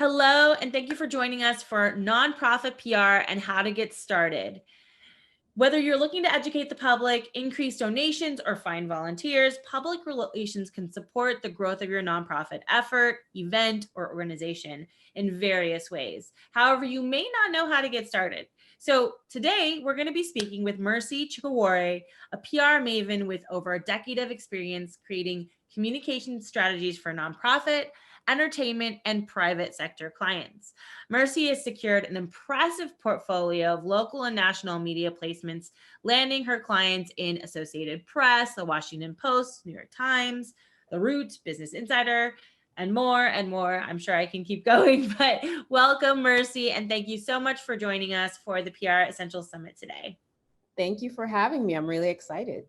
Hello, and thank you for joining us for Nonprofit PR and How to Get Started. Whether you're looking to educate the public, increase donations, or find volunteers, public relations can support the growth of your nonprofit effort, event, or organization in various ways. However, you may not know how to get started. So today, we're going to be speaking with Mercy Chikowore, a PR maven with over a decade of experience creating communication strategies for nonprofit, entertainment, and private sector clients. Mercy has secured an impressive portfolio of local and national media placements, landing her clients in Associated Press, the Washington Post, New York Times, The Root, Business Insider, and more and more. I'm sure I can keep going, but welcome, Mercy, and thank you so much for joining us for the PR Essentials Summit today. Thank you for having me. I'm really excited.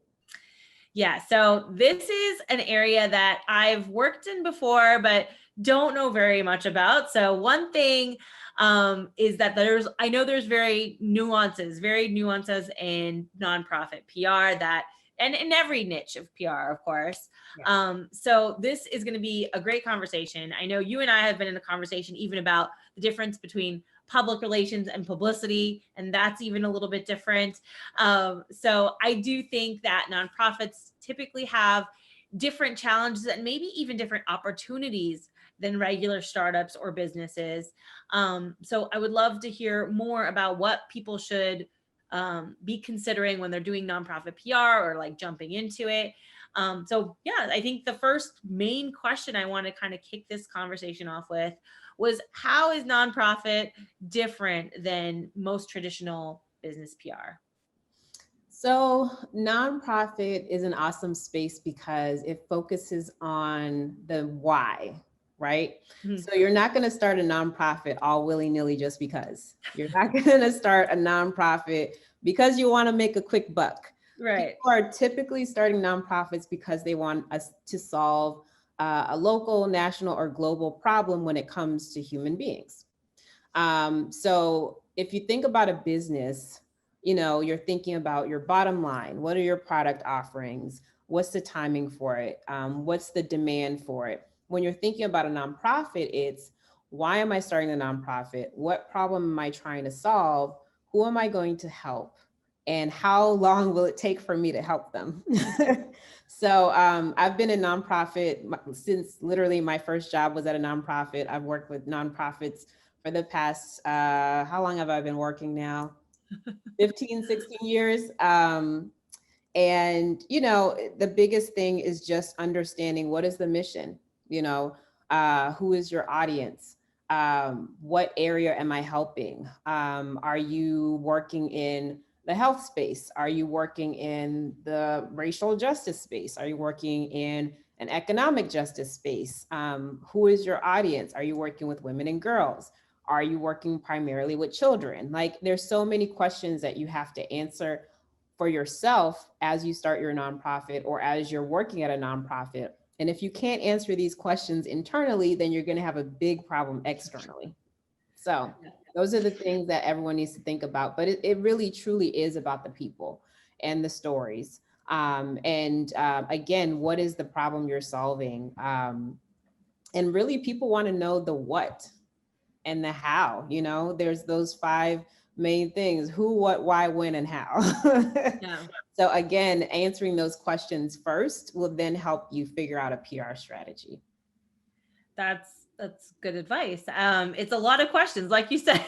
Yeah, so this is an area that I've worked in before, but don't know very much about. So one thing is that I know there's varied nuances in nonprofit PR and in every niche of PR, of course. Yeah. So this is going to be a great conversation. I know you and I have been in a conversation even about the difference between public relations and publicity, and that's even a little bit different. So I do think that nonprofits typically have different challenges and maybe even different opportunities than regular startups or businesses. So I would love to hear more about what people should be considering when they're doing nonprofit PR or like jumping into it. So yeah, I think the first main question I want to kind of kick this conversation off with was, how is nonprofit different than most traditional business PR? So nonprofit is an awesome space because it focuses on the why, right? Mm-hmm. So you're not going to start a nonprofit all willy-nilly just because. You're not going to start a nonprofit because you want to make a quick buck. Right. People are typically starting nonprofits because they want us to solve a local, national, or global problem when it comes to human beings. So if you think about a business, you're thinking about your bottom line. What are your product offerings? What's the timing for it? What's the demand for it? When you're thinking about a nonprofit, it's, why am I starting a nonprofit? What problem am I trying to solve? Who am I going to help? And how long will it take for me to help them? So I've been a nonprofit since literally my first job was at a nonprofit. I've worked with nonprofits for the past, how long have I been working now? 15, 16 years. And, the biggest thing is just understanding, what is the mission? Who is your audience? What area am I helping? Are you working in the health space? Are you working in the racial justice space? Are you working in an economic justice space? Who is your audience? Are you working with women and girls? Are you working primarily with children? Like, there's so many questions that you have to answer for yourself as you start your nonprofit or as you're working at a nonprofit. And if you can't answer these questions internally, then you're going to have a big problem externally. So those are the things that everyone needs to think about. But it really, truly is about the people and the stories. Again, what is the problem you're solving? And really, people want to know the what and the how. There's those 5 main things: who, what, why, when, and how. Yeah. So again, answering those questions first will then help you figure out a PR strategy. That's good advice. It's a lot of questions, like you said.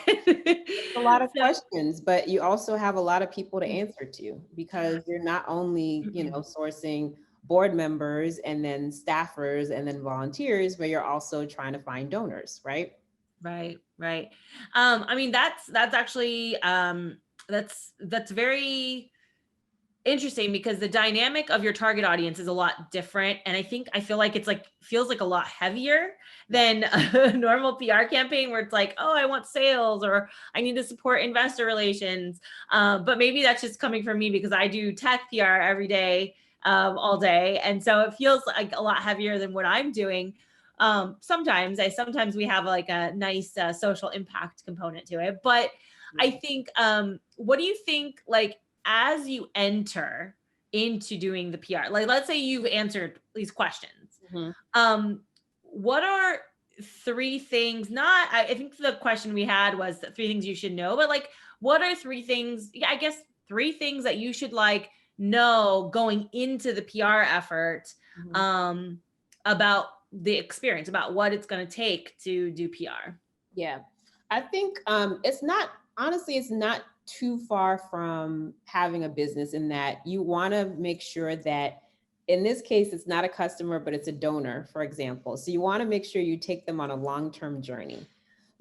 A lot of questions, but you also have a lot of people to answer to, because you're not only, sourcing board members and then staffers and then volunteers, but you're also trying to find donors, right? Right. I mean, that's actually, that's very interesting, because the dynamic of your target audience is a lot different. And I feel like feels like a lot heavier than a normal PR campaign, where it's like, oh, I want sales, or I need to support investor relations. But maybe that's just coming from me, because I do tech PR every day, all day. And so it feels like a lot heavier than what I'm doing. Sometimes we have like a nice social impact component to it. But I think, what do you think, like, as you enter into doing the PR, like, let's say you've answered these questions, what are three things, not, I think the question we had was the three things you should know, but like, what are three things, yeah, I guess three things that you should like know going into the PR effort, Mhm. about the experience, about what it's going to take to do PR. Yeah. I think it's not, honestly, it's not too far from having a business in that you want to make sure that in this case, it's not a customer, but it's a donor, for example. So you want to make sure you take them on a long-term journey.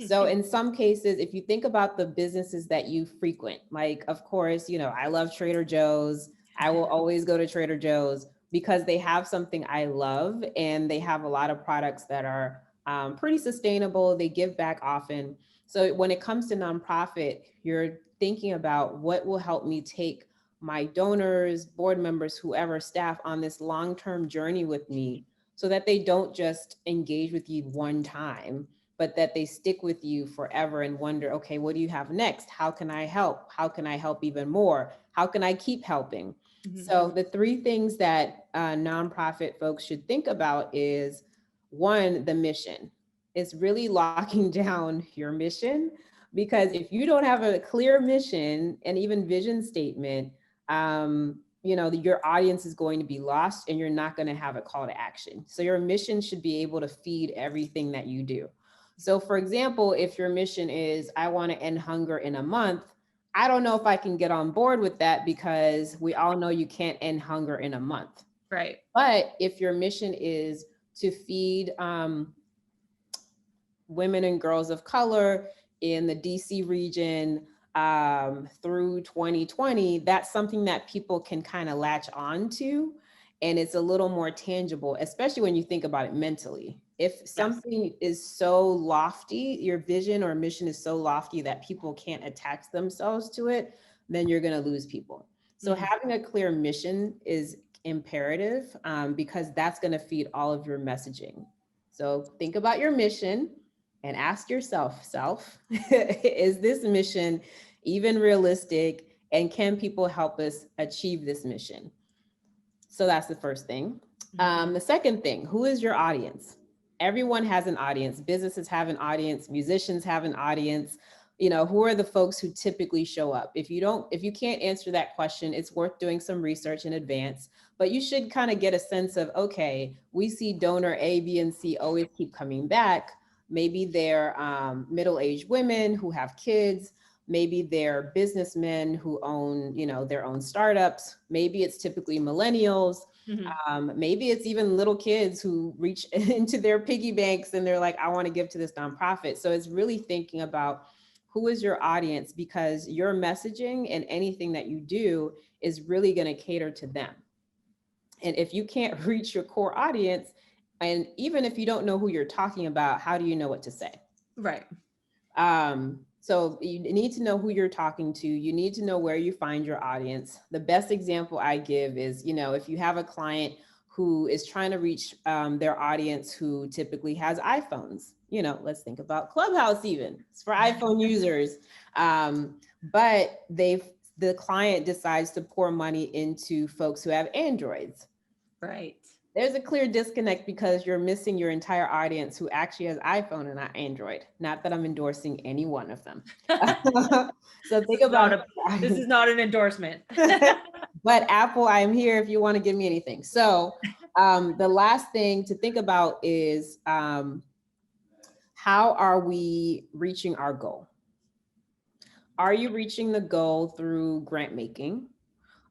So in some cases, if you think about the businesses that you frequent, like, of course, you know, I love Trader Joe's. I will always go to Trader Joe's because they have something I love and they have a lot of products that are pretty sustainable. They give back often. So when it comes to nonprofit, you're thinking about what will help me take my donors, board members, whoever, staff on this long-term journey with me so that they don't just engage with you one time, but that they stick with you forever and wonder, okay, what do you have next? How can I help? How can I help even more? How can I keep helping? So the three things that nonprofit folks should think about is one, the mission. It's really locking down your mission, because if you don't have a clear mission and even vision statement, you know, your audience is going to be lost and you're not going to have a call to action. So your mission should be able to feed everything that you do. So for example, if your mission is, I want to end hunger in a month, I don't know if I can get on board with that because we all know you can't end hunger in a month. Right. But if your mission is to feed women and girls of color in the DC region through 2020, that's something that people can kind of latch on to. And it's a little more tangible, especially when you think about it mentally. If something is so lofty, your vision or mission is so lofty that people can't attach themselves to it, then you're going to lose people. So having a clear mission is imperative because that's going to feed all of your messaging. So think about your mission and ask yourself, is this mission even realistic? And can people help us achieve this mission? So that's the first thing. The second thing, who is your audience? Everyone has an audience. Businesses have an audience. Musicians have an audience. You know, who are the folks who typically show up? If you can't answer that question, it's worth doing some research in advance, but you should kind of get a sense of, okay, we see donor A, B, and C always keep coming back. Maybe they're middle-aged women who have kids. Maybe they're businessmen who own, you know, their own startups. Maybe it's typically millennials. Maybe it's even little kids who reach into their piggy banks and they're like, I want to give to this nonprofit. So it's really thinking about who is your audience, because your messaging and anything that you do is really going to cater to them. And if you can't reach your core audience, and even if you don't know who you're talking about, how do you know what to say? Right. So you need to know who you're talking to. You need to know where you find your audience. The best example I give is, you know, if you have a client who is trying to reach their audience who typically has iPhones, you know, let's think about Clubhouse even. It's for iPhone users. But the client decides to pour money into folks who have Androids. Right. There's a clear disconnect because you're missing your entire audience who actually has iPhone and not Android. Not that I'm endorsing any one of them. So think about this is not an endorsement. But Apple, I'm here if you want to give me anything. So the last thing to think about is how are we reaching our goal? Are you reaching the goal through grant making?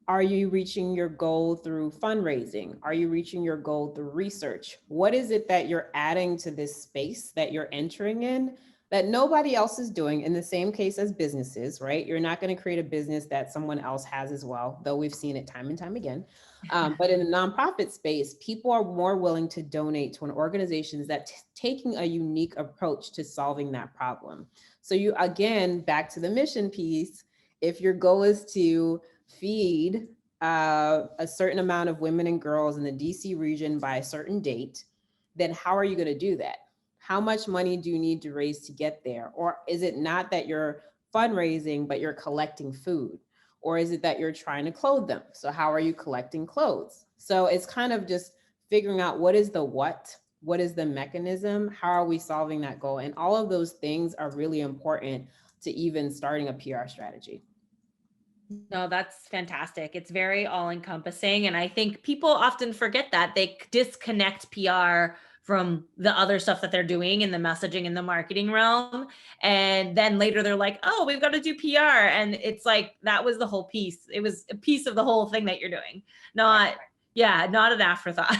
Are you reaching your goal through fundraising? Are you reaching your goal through research? What is it that you're adding to this space that you're entering in that nobody else is doing? In the same case as businesses, right? You're not going to create a business that someone else has as well, though we've seen it time and time again. But in the nonprofit space, people are more willing to donate to an organization that's taking a unique approach to solving that problem. So you, again, back to the mission piece, if your goal is to feed a certain amount of women and girls in the DC region by a certain date, then how are you going to do that? How much money do you need to raise to get there? Or is it not that you're fundraising, but you're collecting food? Or is it that you're trying to clothe them? So how are you collecting clothes? So it's kind of just figuring out what is the what What is the mechanism? How are we solving that goal? And all of those things are really important to even starting a PR strategy. No, that's fantastic. It's very all encompassing. And I think people often forget that they disconnect PR from the other stuff that they're doing in the messaging and the marketing realm. And then later they're like, oh, we've got to do PR. And it's like, that was the whole piece. It was a piece of the whole thing that you're doing, not, yeah, not an afterthought.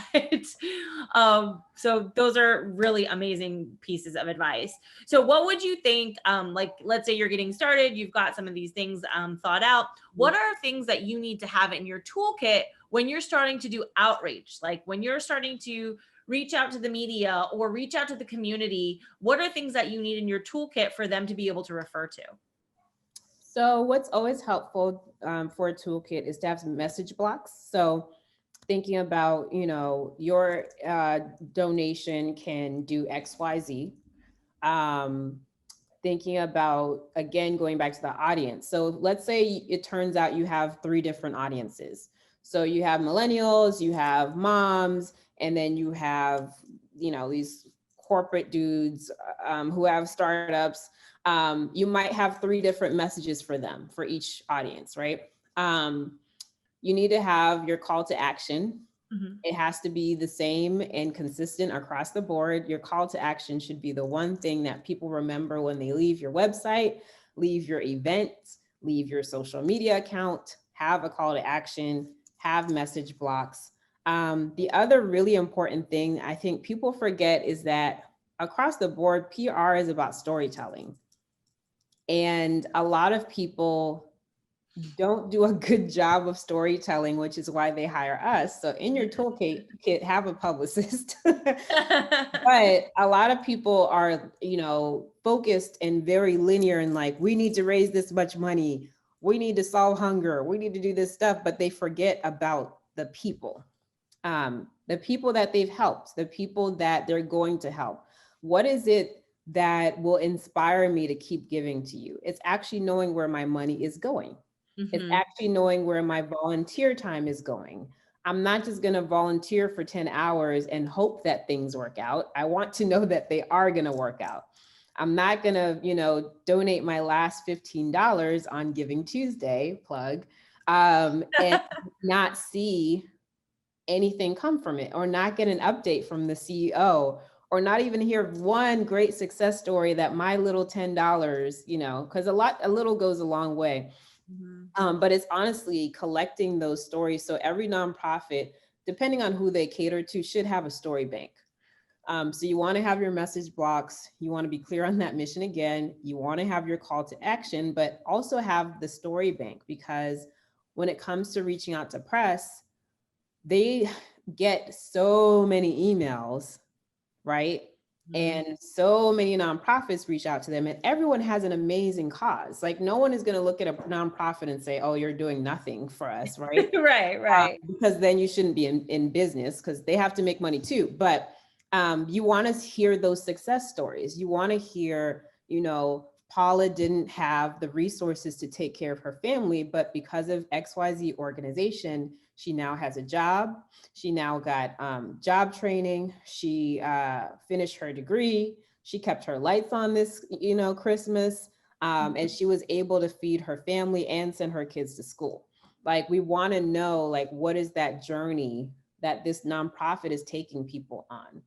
So those are really amazing pieces of advice. So what would you think, like, let's say you're getting started, you've got some of these things thought out. What are things that you need to have in your toolkit when you're starting to do outreach? Like when you're starting to reach out to the media or reach out to the community, what are things that you need in your toolkit for them to be able to refer to? So what's always helpful for a toolkit is to have some message blocks. So thinking about, your donation can do X, Y, Z. Thinking about, again, going back to the audience. So let's say it turns out you have 3 different audiences. So you have millennials, you have moms, and then you have, these corporate dudes who have startups. You might have 3 different messages for them, for each audience, right? You need to have your call to action. Mm-hmm. It has to be the same and consistent across the board. Your call to action should be the one thing that people remember when they leave your website, leave your event, leave your social media account, have a call to action, have message blocks. The other really important thing I think people forget is that across the board, PR is about storytelling. And a lot of people don't do a good job of storytelling, which is why they hire us. So in your toolkit, have a publicist. But a lot of people are, focused and very linear and like, we need to raise this much money. We need to solve hunger. We need to do this stuff, but they forget about the people that they've helped, the people that they're going to help. What is it that will inspire me to keep giving to you? It's actually knowing where my money is going. It's actually knowing where my volunteer time is going. I'm not just going to volunteer for 10 hours and hope that things work out. I want to know that they are going to work out. I'm not going to, donate my last $15 on Giving Tuesday, plug, and not see anything come from it, or not get an update from the CEO, or not even hear one great success story that my little $10, because a little goes a long way. But it's honestly collecting those stories. So every nonprofit, depending on who they cater to, should have a story bank. So you want to have your message blocks. You want to be clear on that mission again. You want to have your call to action, but also have the story bank, because when it comes to reaching out to press, they get so many emails, right? And so many nonprofits reach out to them, and everyone has an amazing cause. Like no one is going to look at a nonprofit and say, oh, you're doing nothing for us, right? Right. Because then you shouldn't be in business, because they have to make money too. But you want to hear those success stories. You want to hear, Paula didn't have the resources to take care of her family, but because of XYZ organization, she now has a job. She now got job training. She finished her degree. She kept her lights on this, Christmas. And she was able to feed her family and send her kids to school. Like, we want to know, like, what is that journey that this nonprofit is taking people on?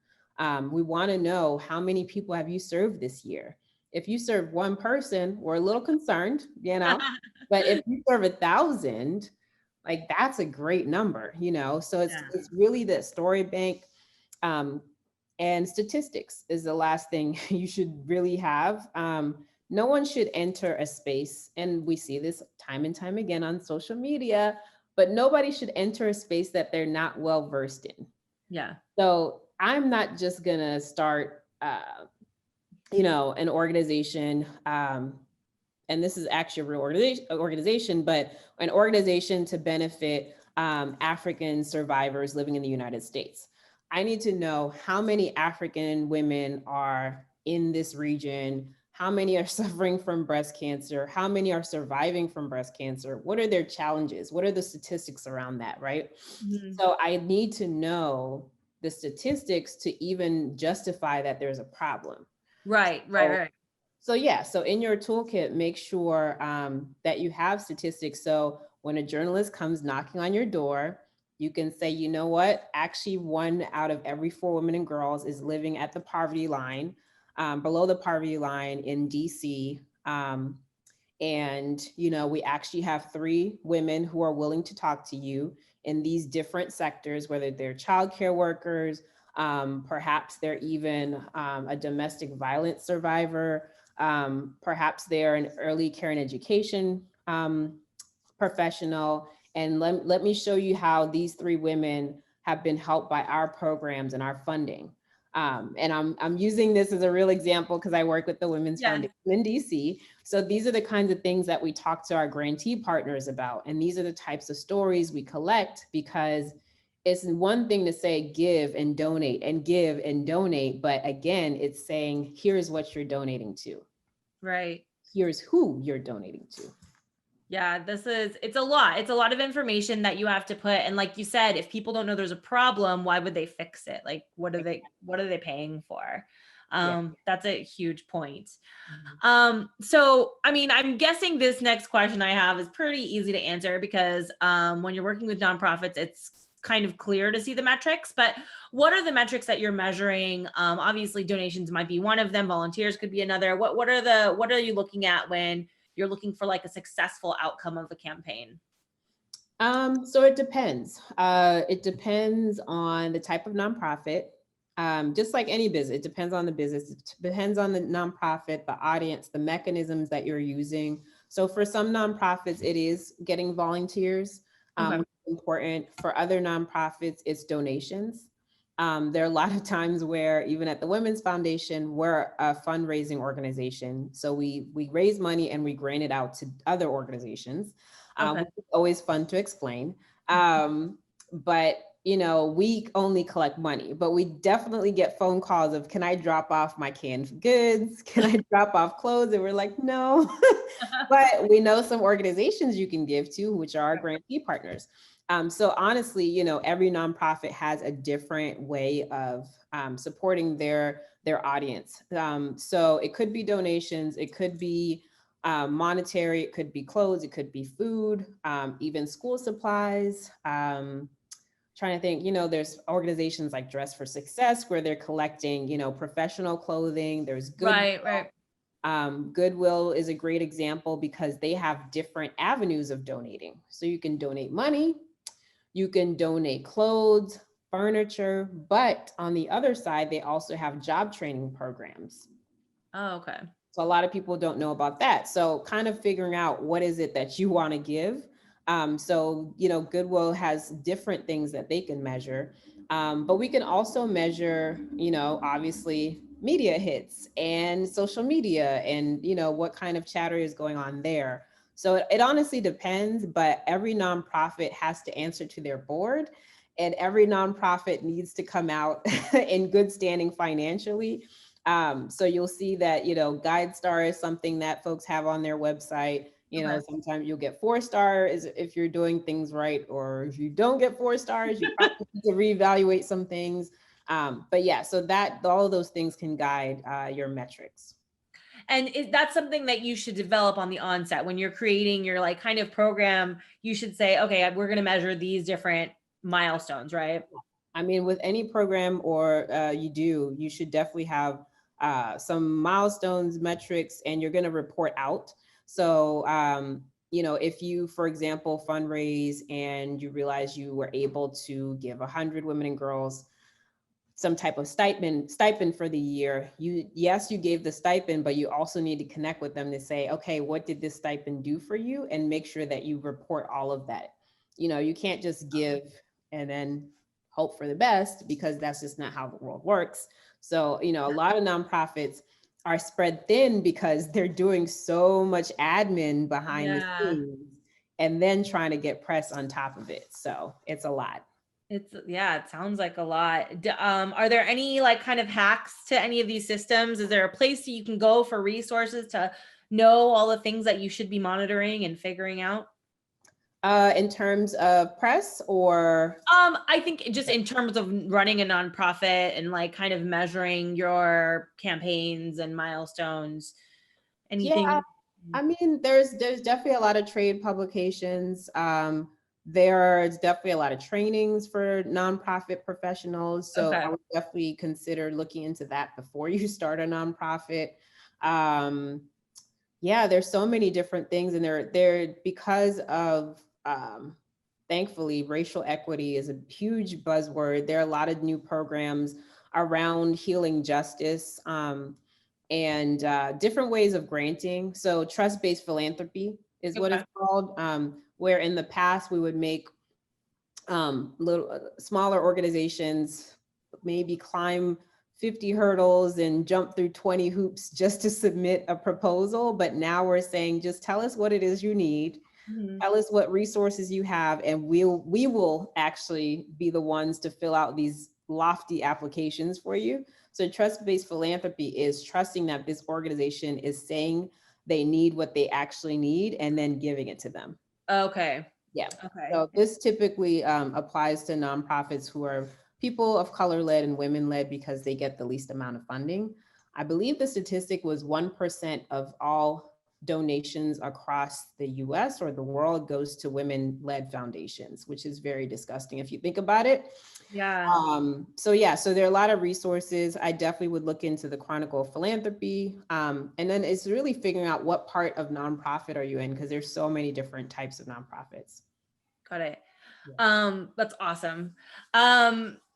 We want to know, how many people have you served this year? If you serve one person, we're a little concerned, but if you serve 1,000, like that's a great number, So it's really the story bank, and statistics is the last thing you should really have. No one should enter a space, and we see this time and time again on social media, but nobody should enter a space that they're not well versed in. Yeah. So I'm not just gonna start, an organization, and this is actually a real organization, but an organization to benefit African survivors living in the United States. I need to know how many African women are in this region, how many are suffering from breast cancer, how many are surviving from breast cancer, what are their challenges, what are the statistics around that, right? So I need to know the statistics to even justify that there's a problem. Right. So yeah, so in your toolkit, make sure that you have statistics. So when a journalist comes knocking on your door, you can say, you know what, actually 1 out of every 4 women and girls is living at the poverty line, below the poverty line in DC. And, we actually have 3 women who are willing to talk to you in these different sectors, whether they're childcare workers, perhaps they're even a domestic violence survivor, perhaps they're an early care and education professional. And let me show you how these 3 women have been helped by our programs and our funding. And I'm using this as a real example because I work with the Women's Foundation in DC. So these are the kinds of things that we talk to our grantee partners about. And these are the types of stories we collect, because it's one thing to say give and donate and give and donate. But again, it's saying, here's what you're donating to. Right. Here's who you're donating to. Yeah, it's a lot. It's a lot of information that you have to put. And like you said, if people don't know there's a problem, why would they fix it? Like, what are they paying for? That's a huge point. So, I mean, I'm guessing this next question I have is pretty easy to answer because when you're working with nonprofits, it's kind of clear to see the metrics, but what are the metrics that you're measuring? Obviously donations might be one of them, volunteers could be another. What are you looking at when you're looking for like a successful outcome of the campaign? So it depends. It depends on the type of nonprofit. Just like any business, it depends on the business. It depends on the nonprofit, the audience, the mechanisms that you're using. So for some nonprofits, it is getting volunteers, Okay. which is important. For other nonprofits, it's donations. There are a lot of times where even at the Women's Foundation, we're a fundraising organization. So we raise money and we grant it out to other organizations, which is always fun to explain. But we only collect money, but we definitely get phone calls of, can I drop off my canned goods? Can I drop off clothes? And we're like, no, but we know some organizations you can give to, which are our grantee partners. So honestly, every nonprofit has a different way of supporting their audience. So it could be donations, it could be monetary, it could be clothes, it could be food, even school supplies. Trying to think, there's organizations like Dress for Success where they're collecting, professional clothing. There's Goodwill. Right. Goodwill is a great example because they have different avenues of donating. So you can donate money, you can donate clothes, furniture, but on the other side, they also have job training programs. Oh, okay. So a lot of people don't know about that. So kind of figuring out what is it that you want to give. So, Goodwill has different things that they can measure, but we can also measure, obviously media hits and social media and, what kind of chatter is going on there. So it honestly depends, but every nonprofit has to answer to their board, and every nonprofit needs to come out in good standing financially. So you'll see that, GuideStar is something that folks have on their website. Sometimes you'll get 4 stars if you're doing things right, or if you don't get 4 stars, you probably need to reevaluate some things. But yeah, so that all of those things can guide your metrics. And that's something that you should develop on the onset when you're creating your like kind of program. You should say, okay, we're going to measure these different milestones, right? I mean, with any program or you should definitely have some milestones, metrics, and you're going to report out. So, if you, for example, fundraise and you realize you were able to give 100 women and girls some type of stipend for the year, you gave the stipend, but you also need to connect with them to say, okay, what did this stipend do for you? And make sure that you report all of that. You can't just give and then hope for the best, because that's just not how the world works. So, a lot of nonprofits are spread thin because they're doing so much admin behind the scenes and then trying to get press on top of it. So it's a lot. It sounds like a lot. Are there any like kind of hacks to any of these systems? Is there a place that you can go for resources to know all the things that you should be monitoring and figuring out? In terms of press or? I think just in terms of running a nonprofit and like kind of measuring your campaigns and milestones, Yeah, anything. I mean, there's definitely a lot of trade publications. There's definitely a lot of trainings for nonprofit professionals. So Okay. I would definitely consider looking into that before you start a nonprofit. Um, yeah, there's so many different things, and they're because of thankfully racial equity is a huge buzzword. There are a lot of new programs around healing justice. And different ways of granting. So trust-based philanthropy is what Okay. it's called, where in the past we would make little smaller organizations maybe climb 50 hurdles and jump through 20 hoops just to submit a proposal. But now we're saying, just tell us what it is you need. Mhm. Tell us what resources you have, and we will actually be the ones to fill out these lofty applications for you. So trust-based philanthropy is trusting that this organization is saying they need what they actually need and then giving it to them. Okay. Yeah. Okay. So this typically applies to nonprofits who are people of color led and women led because they get the least amount of funding. I believe the statistic was 1% of all donations across the US or the world goes to women led foundations, which is very disgusting if you think about it. Yeah. So yeah, so there are a lot of resources. I definitely would look into the Chronicle of Philanthropy. And then it's really figuring out what part of nonprofit are you in, because there's so many different types of nonprofits. Got it. Yeah. That's awesome.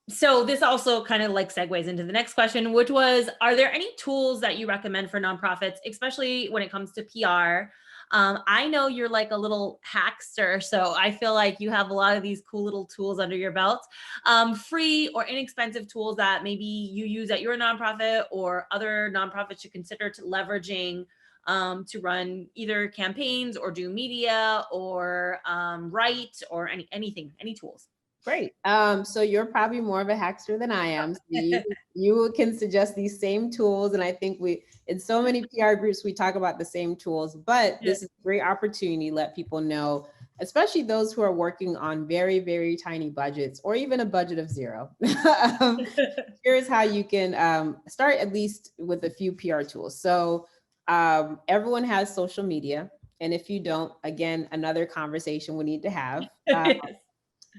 So this also kind of like segues into the next question, which was, are there any tools that you recommend for nonprofits, especially when it comes to PR? I know you're like a little hackster, so I feel like you have a lot of these cool little tools under your belt, free or inexpensive tools that maybe you use at your nonprofit or other nonprofits should consider to leveraging to run either campaigns or do media or write or anything, any tools. Great. So you're probably more of a hackster than I am. So you can suggest these same tools. And I think in so many PR groups, we talk about the same tools, but Yeah. this is a great opportunity to let people know, especially those who are working on very, very tiny budgets or even a budget of zero. Here's how you can start at least with a few PR tools. So everyone has social media. And if you don't, again, another conversation we need to have. Yes.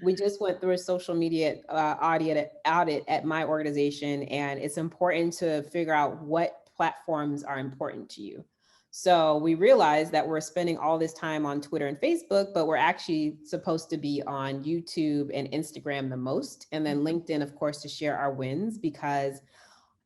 We just went through a social media audit at my organization, and it's important to figure out what platforms are important to you. So we realized that we're spending all this time on Twitter and Facebook, but we're actually supposed to be on YouTube and Instagram the most, and then LinkedIn, of course, to share our wins, because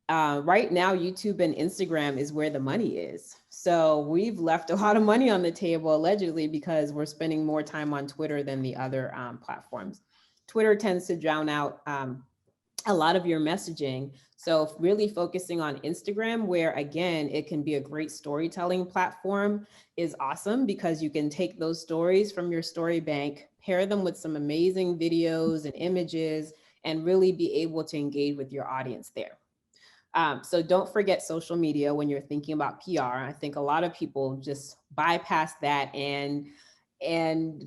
right now, YouTube and Instagram is where the money is. So we've left a lot of money on the table, allegedly, because we're spending more time on Twitter than the other platforms. Twitter tends to drown out a lot of your messaging. So really focusing on Instagram, where again, it can be a great storytelling platform, is awesome, because you can take those stories from your story bank, pair them with some amazing videos and images, and really be able to engage with your audience there. So don't forget social media when you're thinking about PR. I think a lot of people just bypass that and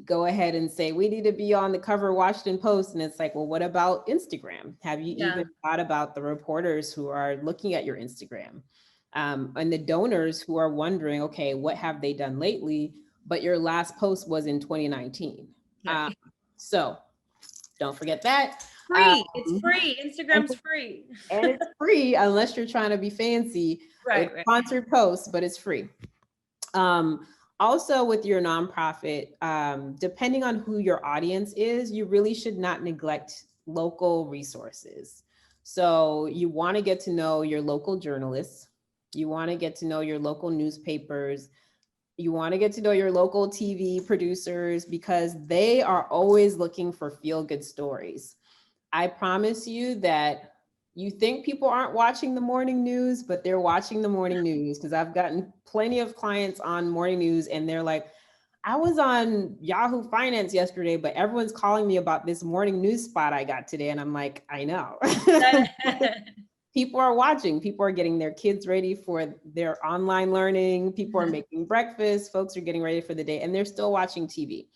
go ahead and say, we need to be on the cover of Washington Post. And it's like, well, what about Instagram? Have you Yeah. even thought about the reporters who are looking at your Instagram? And the donors who are wondering, okay, what have they done lately? But your last post was in 2019. Right. So don't forget that. Free. It's Um, free. and Instagram's free. and it's free unless you're trying to be fancy. It's Right. sponsored posts, but it's free. Also with your nonprofit, depending on who your audience is, you really should not neglect local resources. So you want to get to know your local journalists. You want to get to know your local newspapers. You want to get to know your local TV producers, because they are always looking for feel-good stories. I promise you that you think people aren't watching the morning news, but they're watching the morning news, because I've gotten plenty of clients on morning news and they're like, I was on Yahoo Finance yesterday, but everyone's calling me about this morning news spot I got today. And I'm like, I know. People are watching, people are getting their kids ready for their online learning, people are making breakfast, folks are getting ready for the day, and they're still watching TV.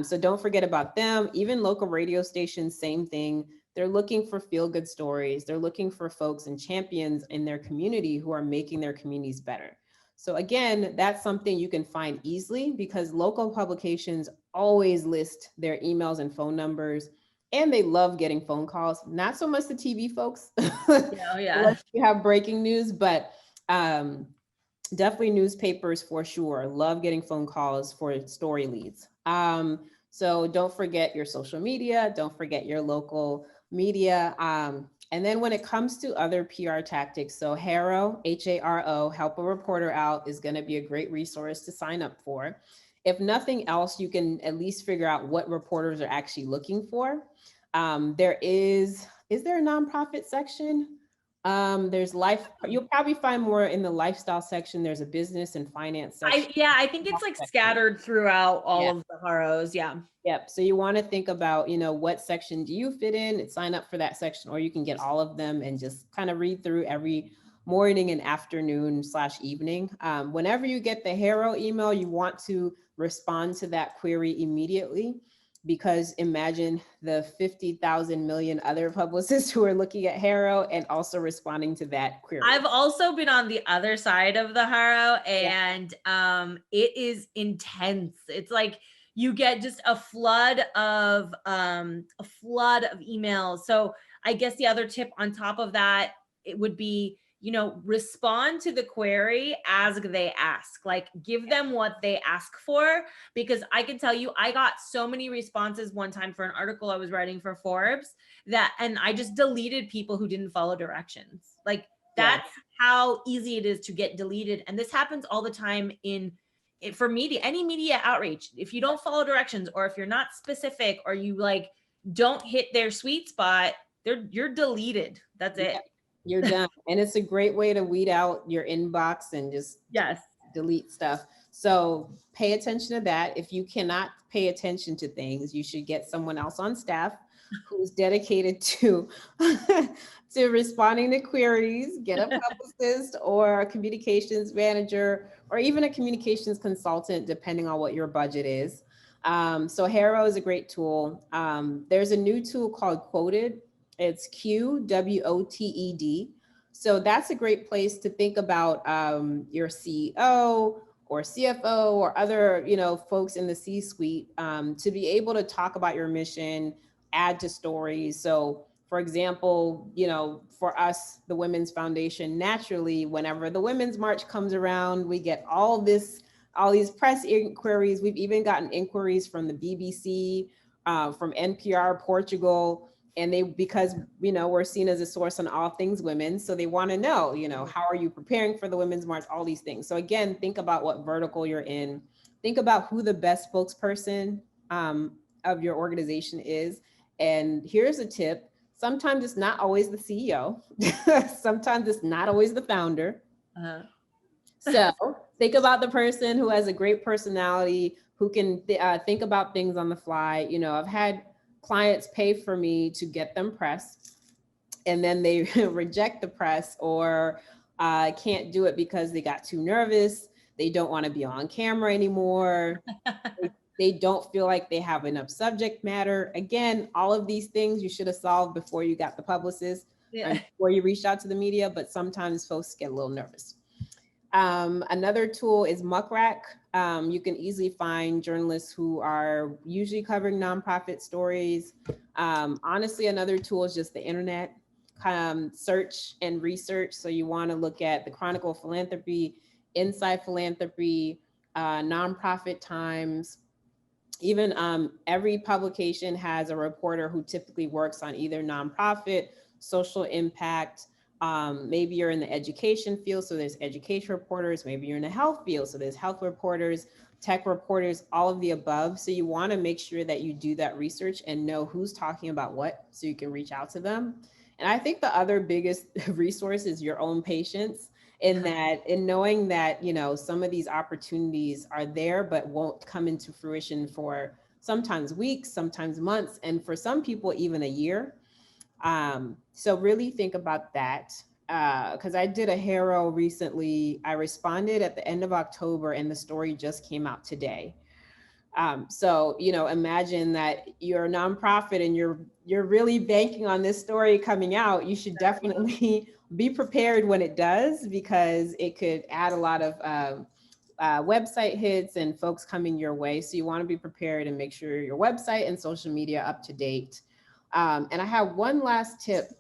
So don't forget about them. Even local radio stations, same thing. They're looking for feel good stories. They're looking for folks and champions in their community who are making their communities better. So again, that's something you can find easily because local publications always list their emails and phone numbers, and they love getting phone calls. Not so much the TV folks, Yeah, oh, yeah. unless you have breaking news, but definitely newspapers for sure. Love getting phone calls for story leads. So don't forget your social media. Don't forget your local media. And then when it comes to other PR tactics, so HARO, HARO, Help a Reporter Out is going to be a great resource to sign up for. If nothing else, you can at least figure out what reporters are actually looking for. Is there a nonprofit section? There's you'll probably find more in the lifestyle section. There's a business and finance section. I think it's like scattered throughout all of the Haros. Yeah. Yep. So you want to think about, what section do you fit in, sign up for that section, or you can get all of them and just kind of read through every morning and afternoon / evening. Whenever you get the HARO email, you want to respond to that query immediately, because imagine the 50,000 million other publicists who are looking at HARO and also responding to that query. I've also been on the other side of the Haro, and it is intense. It's like you get just a flood of emails. So I guess the other tip on top of that, it would be, respond to the query as they ask. Like, give them what they ask for, because I can tell you, I got so many responses one time for an article I was writing for Forbes and I just deleted people who didn't follow directions. Like, that's how easy it is to get deleted. And this happens all the time for media, any media outreach. If you don't follow directions, or if you're not specific, or you don't hit their sweet spot, you're deleted. That's it. You're done. And it's a great way to weed out your inbox and just delete stuff. So pay attention to that. If you cannot pay attention to things, you should get someone else on staff who's dedicated to to responding to queries. Get a publicist or a communications manager, or even a communications consultant, depending on what your budget is. So HARO is a great tool. There's a new tool called Quoted. It's QWOTED. So that's a great place to think about your CEO or CFO or other, folks in the C-suite, to be able to talk about your mission, add to stories. So for example, for us, the Women's Foundation, naturally, whenever the Women's March comes around, we get all these press inquiries. We've even gotten inquiries from the BBC, from NPR Portugal, and because we're seen as a source on all things women, so they want to know, how are you preparing for the Women's March, all these things. So again, think about what vertical you're in, think about who the best spokesperson of your organization is. And here's a tip: sometimes it's not always the CEO, sometimes it's not always the founder. So think about the person who has a great personality, who can think about things on the fly. I've had clients pay for me to get them press, and then they reject the press, or can't do it because they got too nervous. They don't want to be on camera anymore. They don't feel like they have enough subject matter. Again, all of these things you should have solved before you got the publicist, before you reached out to the media, but sometimes folks get a little nervous. Another tool is Muck Rack. You can easily find journalists who are usually covering nonprofit stories. Honestly, another tool is just the internet, search and research. So you want to look at the Chronicle of Philanthropy, Inside Philanthropy, Nonprofit Times. Even every publication has a reporter who typically works on either nonprofit, social impact. Maybe you're in the education field, so there's education reporters. Maybe you're in the health field, so there's health reporters, tech reporters, all of the above. So you want to make sure that you do that research and know who's talking about what, so you can reach out to them. And I think the other biggest resource is your own patience, in knowing that, some of these opportunities are there, but won't come into fruition for sometimes weeks, sometimes months, and for some people, even a year. So really think about that. Because I did a HARO recently. I responded at the end of October, and the story just came out today. So, imagine that you're a nonprofit and you're really banking on this story coming out. You should definitely be prepared when it does, because it could add a lot of website hits and folks coming your way. So you want to be prepared and make sure your website and social media up to date. And I have one last tip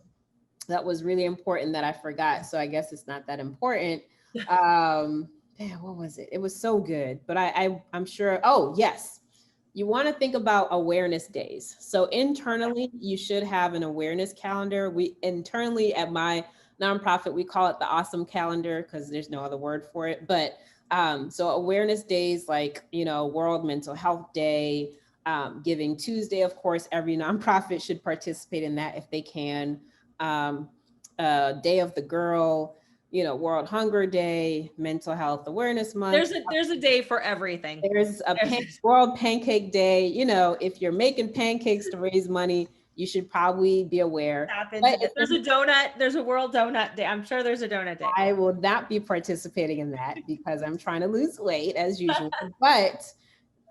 that was really important that I forgot. So I guess it's not that important. Man, what was it? It was so good, but I'm sure. Oh, yes. You want to think about awareness days. So internally, you should have an awareness calendar. We internally at my nonprofit, we call it the awesome calendar because there's no other word for it. But so awareness days like, World Mental Health Day, Giving Tuesday, of course, every nonprofit should participate in that if they can. Um, Day of the Girl, World Hunger Day, Mental Health Awareness Month. There's a day for everything. There's a World Pancake Day. If you're making pancakes to raise money, you should probably be aware. But there's a donut. There's a World Donut Day. I'm sure there's a donut day. I will not be participating in that because I'm trying to lose weight as usual. But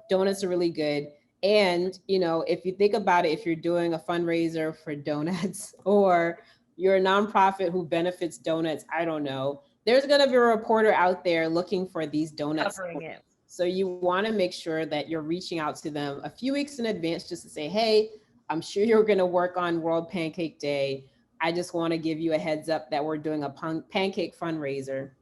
donuts are really good. And, if you think about it, if you're doing a fundraiser for donuts or you're a nonprofit who benefits donuts, I don't know, there's going to be a reporter out there looking for these donuts. Covering it. So you want to make sure that you're reaching out to them a few weeks in advance just to say, hey, I'm sure you're going to work on World Pancake Day. I just want to give you a heads up that we're doing a pancake fundraiser.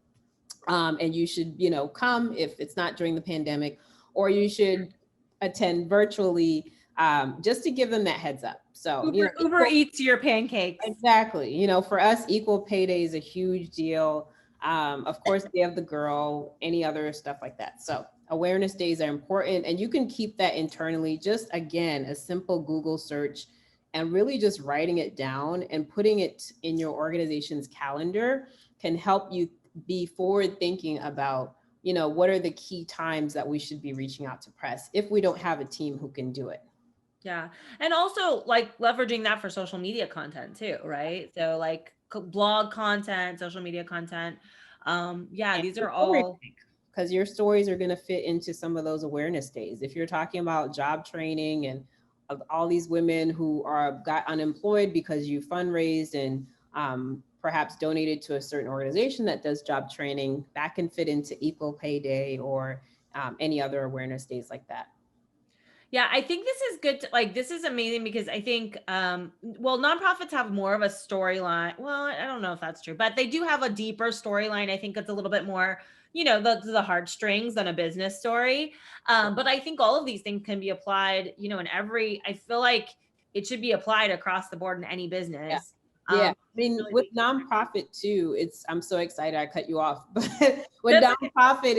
And you should, come if it's not during the pandemic, or you should attend virtually, just to give them that heads up. So Uber eats your pancakes. Exactly. For us, equal pay day is a huge deal. Of course, Day of the Girl, any other stuff like that. So awareness days are important, and you can keep that internally. Just again, a simple Google search and really just writing it down and putting it in your organization's calendar can help you be forward thinking about, what are the key times that we should be reaching out to press if we don't have a team who can do it. Yeah. And also like leveraging that for social media content too, right? So like blog content, social media content. Yeah, these are all, because your stories are going to fit into some of those awareness days. If you're talking about job training and all these women who got unemployed because you fundraised and perhaps donated to a certain organization that does job training, that can fit into Equal Pay Day or any other awareness days like that. Yeah, I think this is good. This is amazing because I think, nonprofits have more of a storyline. Well, I don't know if that's true, but they do have a deeper storyline. I think it's a little bit more, the heartstrings than a business story. But I think all of these things can be applied, I feel like it should be applied across the board in any business. Yeah. I mean, with nonprofit too, I'm so excited I cut you off, but with nonprofit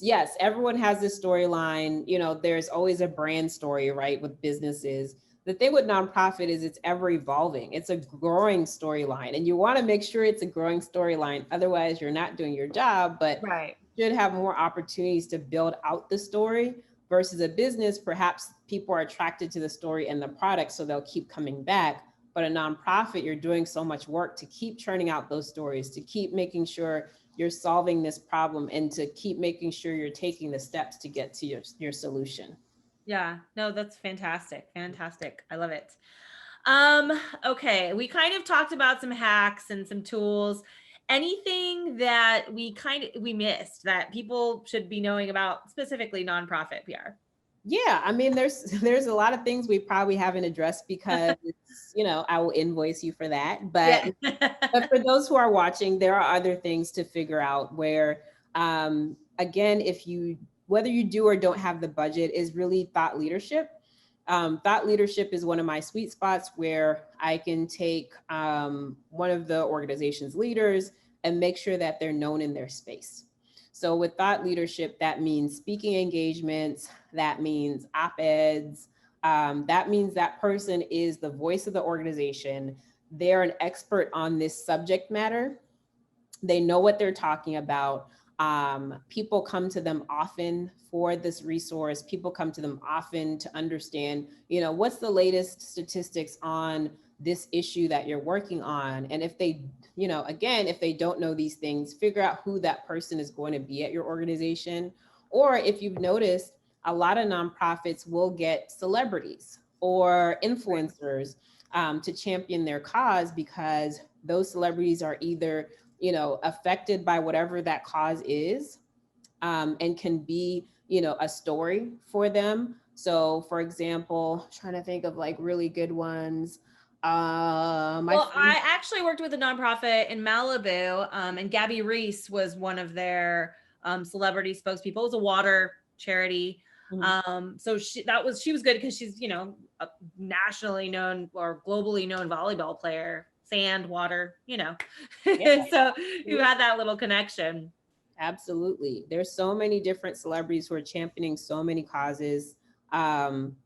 yes, everyone has this storyline. There's always a brand story, right? With businesses. The thing with nonprofit is it's ever evolving. It's a growing storyline, and you want to make sure it's a growing storyline. Otherwise, you're not doing your job, but right. You should have more opportunities to build out the story versus a business. Perhaps people are attracted to the story and the product, so they'll keep coming back. But a nonprofit, you're doing so much work to keep churning out those stories, to keep making sure you're solving this problem, and to keep making sure you're taking the steps to get to your solution. Yeah, no, that's fantastic. Fantastic. I love it. Okay. We kind of talked about some hacks and some tools. Anything that we missed that people should be knowing about, specifically nonprofit PR? Yeah, I mean, there's a lot of things we probably haven't addressed because I will invoice you for that. But, but for those who are watching, there are other things to figure out where, again, whether you do or don't have the budget, is really thought leadership. Thought leadership is one of my sweet spots where I can take one of the organization's leaders and make sure that they're known in their space. So with thought leadership, that means speaking engagements, that means op-eds, that means that person is the voice of the organization. They're an expert on this subject matter. They know what they're talking about. People come to them often for this resource. People come to them often to understand, what's the latest statistics on this issue that you're working on. And if they, again, if they don't know these things, figure out who that person is going to be at your organization. Or if you've noticed, a lot of nonprofits will get celebrities or Right. influencers to champion their cause, because those celebrities are either, affected by whatever that cause is, and can be, a story for them. So, for example, trying to think of like really good ones. My Well, friend. I actually worked with a nonprofit in Malibu, and Gabby Reese was one of their celebrity spokespeople. It was a water charity. Mhm. So she was good because she's a nationally known or globally known volleyball player, sand, water, Yeah, so you absolutely. had that little connection. Absolutely. There's so many different celebrities who are championing so many causes. Um,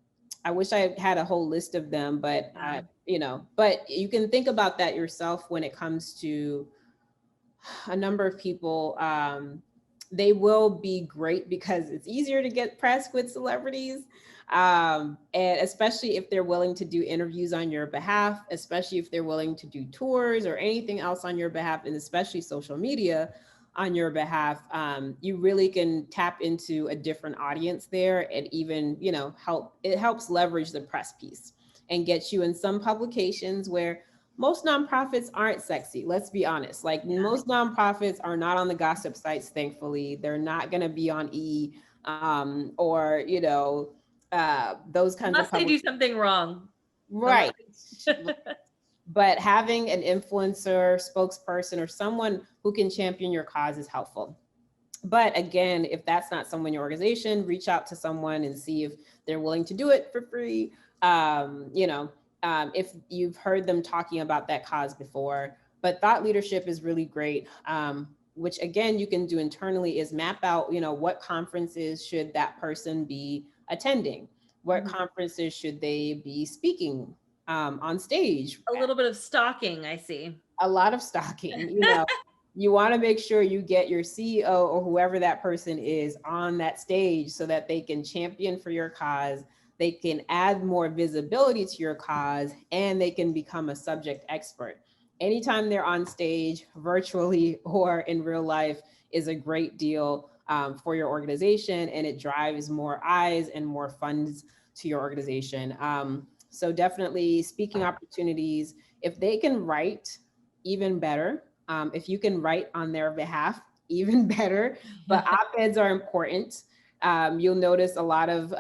I wish I had a whole list of them, but Yeah. but you can think about that yourself when it comes to a number of people. They will be great because it's easier to get press with celebrities. And especially if they're willing to do interviews on your behalf, especially if they're willing to do tours or anything else on your behalf, and especially social media on your behalf, you really can tap into a different audience there, and even, it helps leverage the press piece and get you in some publications where most nonprofits aren't sexy. Let's be honest. Like, most nonprofits are not on the gossip sites, thankfully. They're not going to be on or, those kinds of Unless they public. do something wrong. Unless Right. But having an influencer, spokesperson, or someone who can champion your cause is helpful. But again, if that's not someone in your organization, reach out to someone and see if they're willing to do it for free. If you've heard them talking about that cause before. But thought leadership is really great. Which again, you can do internally, is map out, what conferences should that person be attending? What Mhm. conferences should they be speaking on stage A at? little bit of stalking, I see. A lot of stalking. You want to make sure you get your CEO or whoever that person is on that stage so that they can champion for your cause. They can add more visibility to your cause, and they can become a subject expert. Anytime they're on stage, virtually or in real life, is a great deal for your organization, and it drives more eyes and more funds to your organization. So, definitely speaking opportunities. If they can write, even better. If you can write on their behalf, even better. But op-eds are important. You'll notice a lot of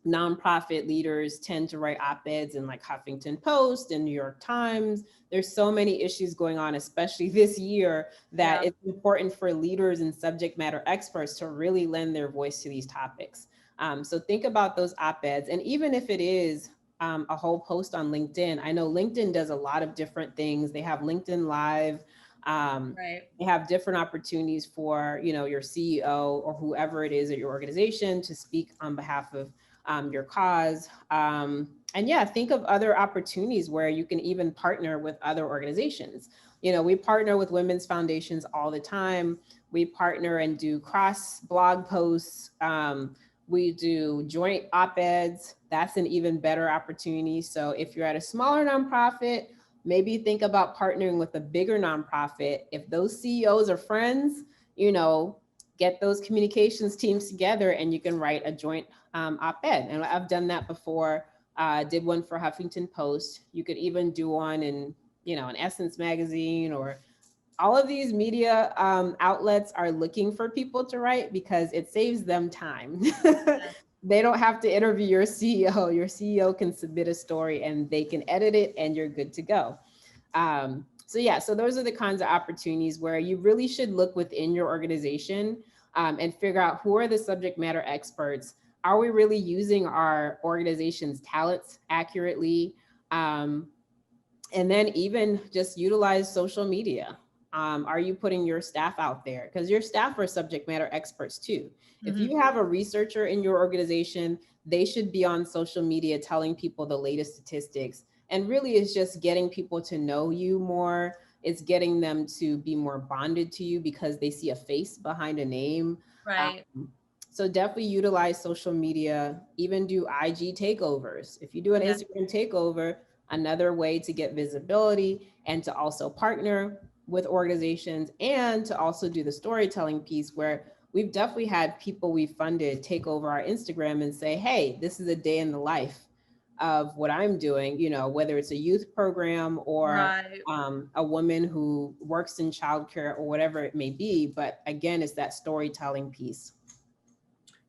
nonprofit leaders tend to write op-eds in like Huffington Post and New York Times. There's so many issues going on, especially this year, that Yeah. it's important for leaders and subject matter experts to really lend their voice to these topics. So think about those op-eds. And even if it is a whole post on LinkedIn, I know LinkedIn does a lot of different things. They have LinkedIn Live. Right. They have different opportunities for, your CEO or whoever it is at your organization to speak on behalf of your cause. And yeah, think of other opportunities where you can even partner with other organizations. We partner with women's foundations all the time. We partner and do cross blog posts. We do joint op-eds. That's an even better opportunity. So if you're at a smaller nonprofit, maybe think about partnering with a bigger nonprofit. If those CEOs are friends, get those communications teams together and you can write a joint op-ed. And I've done that before. Did one for Huffington Post. You could even do one in, an Essence magazine, or all of these media outlets are looking for people to write because it saves them time. They don't have to interview your CEO. Your CEO can submit a story and they can edit it and you're good to go. So yeah, so those are the kinds of opportunities where you really should look within your organization and figure out who are the subject matter experts. Are we really using our organization's talents accurately? Um, and then even just utilize social media. Are you putting your staff out there? Because your staff are subject matter experts too. If Mhm. you have a researcher in your organization, they should be on social media telling people the latest statistics. And really, it's just getting people to know you more. It's getting them to be more bonded to you because they see a face behind a name. Right. Um, so definitely utilize social media, even do IG takeovers. If you do an Yeah. Instagram takeover, another way to get visibility and to also partner with organizations and to also do the storytelling piece where we've definitely had people we funded take over our Instagram and say, hey, this is a day in the life of what I'm doing, you know, whether it's a youth program or Right. a woman who works in childcare or whatever it may be. But again, it's that storytelling piece.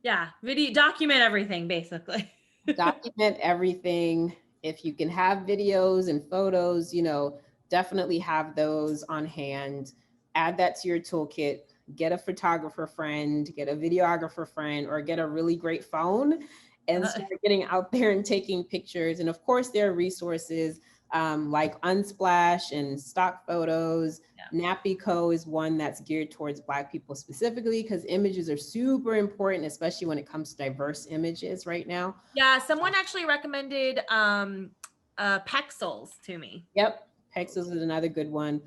Yeah. Video, document everything basically. Document everything. If you can have videos and photos, you know, definitely have those on hand. Add that to your toolkit. Get a photographer friend, get a videographer friend, or get a really great phone and start getting out there and taking pictures. And of course, there are resources like Unsplash and stock photos. Yeah. Nappy Co is one that's geared towards Black people specifically because images are super important, especially when it comes to diverse images right now. Yeah, someone actually recommended Pexels to me. Yep, Pexels is another good one.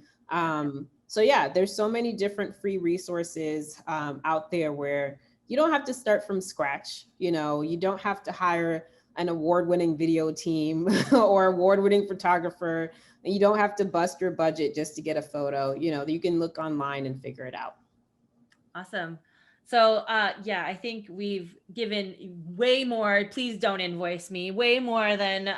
So yeah, there's so many different free resources out there where you don't have to start from scratch. You know, you don't have to hire an award-winning video team or award-winning photographer. You don't have to bust your budget just to get a photo. You know, you can look online and figure it out. Awesome. So yeah, I think we've given way more. Please don't invoice me. Way more than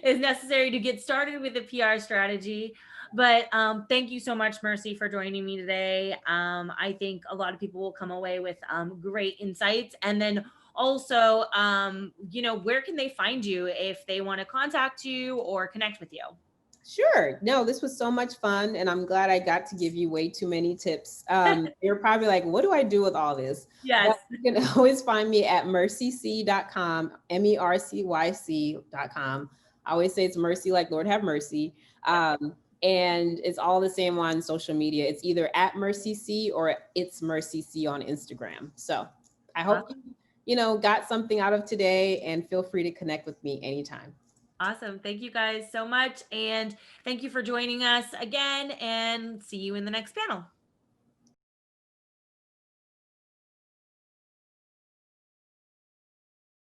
is necessary to get started with the PR strategy. But thank you so much, Mercy, for joining me today. I think a lot of people will come away with great insights. And then also, you know, where can they find you if they want to contact you or connect with you? Sure. No, this was so much fun. And I'm glad I got to give you way too many tips. You're probably like, what do I do with all this? Yes. But you can always find me at mercyc.com, mercyc.com. I always say it's mercy like Lord have mercy. And it's all the same on social media. It's either at mercyc or it's mercyc on Instagram. So I hope you know, got something out of today and feel free to connect with me anytime. Awesome. Thank you guys so much. And thank you for joining us again, and see you in the next panel.